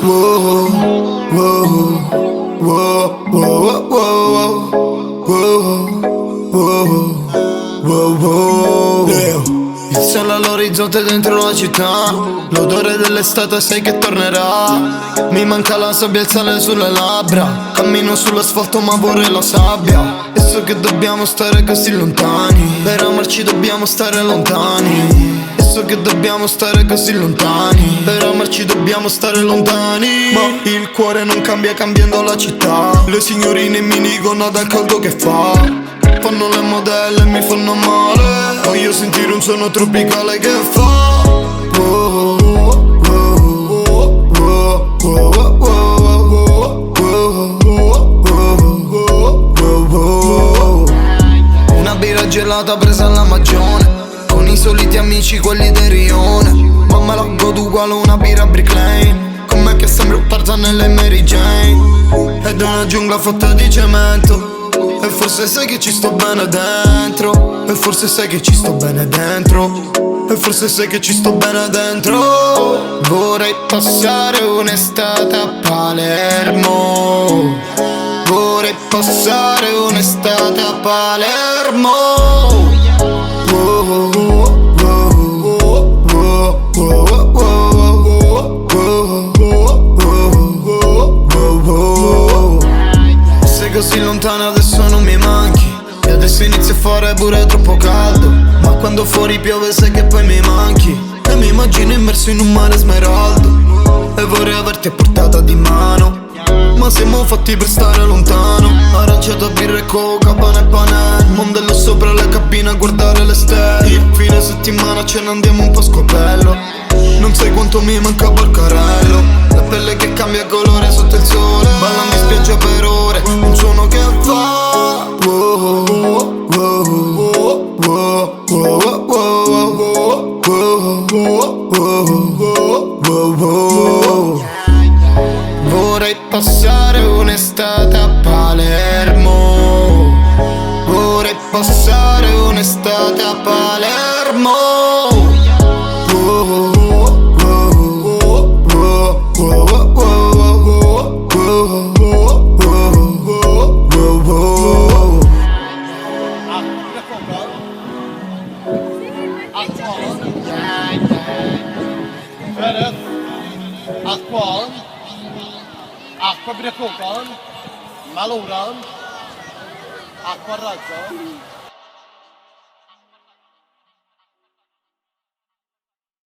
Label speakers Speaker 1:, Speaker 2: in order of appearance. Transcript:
Speaker 1: Wow, wow, wow, wow, wow, wow, wow, wow. Leo. Il sole all'orizzonte dentro la città, l'odore dell'estate sai che tornerà. Mi manca la sabbia e il sale sulle labbra, cammino sull'asfalto ma vorrei la sabbia. E so che dobbiamo stare così lontani, per amarci dobbiamo stare lontani. E so che dobbiamo stare così lontani, per amarci dobbiamo stare lontani. Ma il cuore non cambia cambiando la città. Le signorine mi dicono dal caldo che fa, fanno le modelle e mi fanno male. Voglio sentire un suono tropicale che fa una birra gelata presa alla magione, con i soliti amici quelli del rione. Ma me la godo uguale una birra Brick Lane, con me che sembra un Tarzan nelle Mary Jane. Ed è una giungla fatta di cemento, e forse sai che ci sto bene dentro. E forse sai che ci sto bene dentro. E forse sai che ci sto bene dentro. Vorrei passare un'estate a Palermo. Vorrei passare un'estate a Palermo. Oh, oh, oh, oh, oh, oh. Sei così lontana adesso non mi manchi, e adesso inizia a fare pure troppo caldo. Ma quando fuori piove sai che poi mi manchi, e mi immagino immerso in un mare smeraldo. E vorrei averti a portata di mano, ma siamo fatti per stare lontano. Aranciata, birra e coca, pane e pane, mondello sopra le cabine a guardare le stelle. Fine settimana ce ne andiamo un po' a scopello. Non sai quanto mi manca Barcarello, la pelle che cambia colore sotto il sole, ballando in spiaggia per ore, un suono che fa vorrei passare un'estate a Palermo. Vorrei passare un'estate a Palermo.
Speaker 2: Acqua, acqua brecocon, maloran, acqua razza.